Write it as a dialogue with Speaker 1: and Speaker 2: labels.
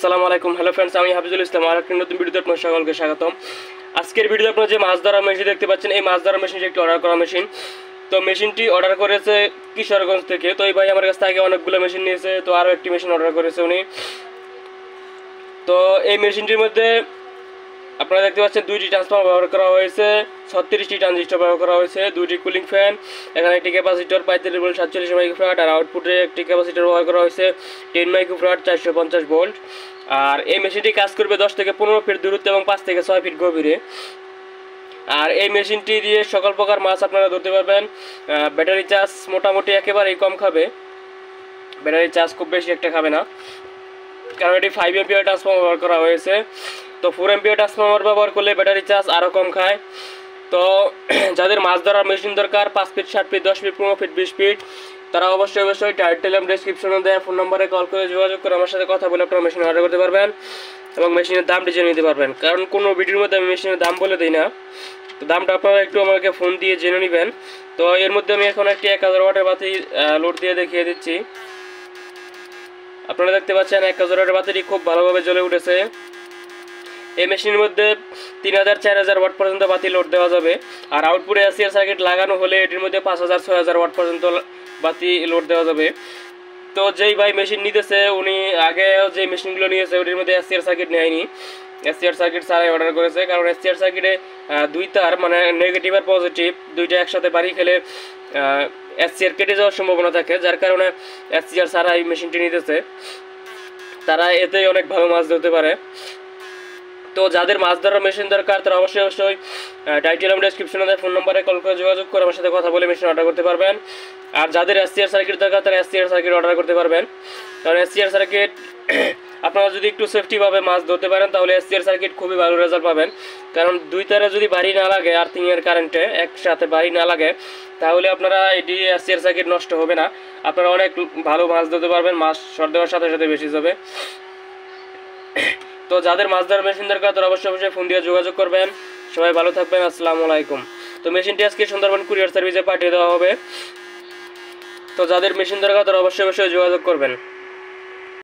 Speaker 1: আসসালামু আলাইকুম। Hello friends, আমি হাফিজুল ইসলাম। আর একটা নতুন ভিডিওতে আপনাদের সকলকে স্বাগতম। আজকের ভিডিওতে আপনারা যে মাছ ধরা মেশিন দেখতে পাচ্ছেন, এই মাছ ধরা মেশিনটি একটি অর্ডার করা মেশিন। তো মেশিনটি অর্ডার করেছে কিশোরগঞ্জ থেকে। তো এই ভাই আমার কাছ থেকে অনেকগুলো মেশিন নিয়েছে, তো আরও একটি মেশিন অর্ডার করেছে উনি। তো এই মেশিনটির মধ্যে আপনারা দেখতে পাচ্ছেন দুইটি ট্রান্সফর্মার ব্যবহার করা হয়েছে, 36টি ট্রানজিস্টর ব্যবহার করা হয়েছে, দুইটি কুলিং ফ্যান, এখানে একটি ক্যাপাসিটর 35 ভোল্ট 47 মাইক্রোফ্যারাড, আর আউটপুটে একটি ক্যাপাসিটর ব্যবহার করা হয়েছে 10 মাইক্রোফ্যারাড 450 ভোল্ট। আর এই মেশিনটি কাজ করবে 10 থেকে 15 ফিট দূরত্বে এবং 5 থেকে 6 ফিট গভীরে। আর এই মেশিনটি দিয়ে সকল প্রকার মাছ আপনারা ধরতে পারবেন। ব্যাটারি চার্জ মোটামুটি একেবারেই কম খাবে, ব্যাটারি চার্জ খুব বেশি একটা খাবে না, কারণ এটি 5 এম্পিয়ার ট্রান্সফর্মার ব্যবহার করা হয়েছে। তো 4 এম্পিয়ার ট্রান্সফর্মার ব্যবহার করলে ব্যাটারি চার্জ আরও কম খায়। তো যাদের মাছ ধরার মেশিন দরকার 5 feet 7 feet 10 feet 15 feet 20 feet, তারা অবশ্যই টাইটেল এবং ডেসক্রিপশনে দেওয়া ফোন নম্বরে কল করে যোগাযোগ করে আমার সাথে কথা বলে আপনারা মেশিন অর্ডার করতে পারবেন এবং মেশিনের দামটি জেনে নিতে পারবেন। কারণ কোনো ভিডিওর মধ্যে আমি মেশিনের দাম বলে দিই না, তো দামটা আপনারা একটু আমাকে ফোন দিয়ে জেনে নেবেন। তো এর মধ্যে আমি এখন একটি 1000 ওয়াটের বাতি লোড দিয়ে দেখিয়ে দিচ্ছি। আপনারা দেখতে পাচ্ছেন 1000 ওয়াটের বাতিটি খুব ভালোভাবে জ্বলে উঠেছে। এই মেশিনের মধ্যে 3000 4000 ওয়াট পর্যন্ত বাতি লোড দেওয়া যাবে। আর আউটপুটে এসিআর সার্কিট লাগানো হলে এটির মধ্যে 5000 6000 ওয়াট পর্যন্ত বাতি লোড দেওয়া যাবে। তো যেই ভাই মেশিন নিতেছে উনি আগে যে মেশিনগুলো নিয়েছে ওটির মধ্যে এসিআর সার্কিট নেয়নি, এসিআর সার্কিট ছাড়াই অর্ডার করেছে। কারণ এসিআর সার্কিটে দুই তার মানে নেগেটিভ আর পজিটিভ দুইটা একসাথে বাড়ি খেলে এসিআর কেটে যাওয়ার সম্ভাবনা থাকে, যার কারণে এসিআর ছাড়াই মেশিনটি নিতেছে। তারা এতেই অনেক ভালো মাছ ধরতে পারে। তো যাদের মাছ ধরার মেশিন দরকার তারা অবশ্যই টাইটেল এবং ডেসক্রিপশনে দেওয়া ফোন নম্বরে কল করে যোগাযোগ করে আমার সাথে কথা বলে মেশিন অর্ডার করতে পারবেন। আর যাদের এসিআর সার্কিট দরকার তারা এসিআর সার্কিট অর্ডার করতে পারবেন। কারণ এসিআর সার্কিট আপনারা যদি একটু সেফটিভাবে মাছ ধরতে পারেন তাহলে এসিআর সার্কিট খুবই ভালো রেজাল্ট পাবেন। কারণ দুই তারে যদি বাড়ি না লাগে, আর্থিংয়ের কারেন্টে একসাথে বাড়ি না লাগে, তাহলে আপনারা এটি এসিআর সার্কিট নষ্ট হবে না, আপনারা অনেক ভালো মাছ ধরতে পারবেন, মাছ শর্ট দেওয়ার সাথে সাথে বেশি যাবে। তো যাদের মাছ ধরার মেশিন দরকার তারা অবশ্যই ফোন দিয়ে যোগাযোগ করবেন। সবাই ভালো থাকবেন, আসসালামু আলাইকুম। তো মেশিনটি আজকে সুন্দরবন কুরিয়ার সার্ভিসে পাঠিয়ে দেওয়া হবে। তো যাদের মেশিন দরকার তারা অবশ্যই যোগাযোগ করবেন।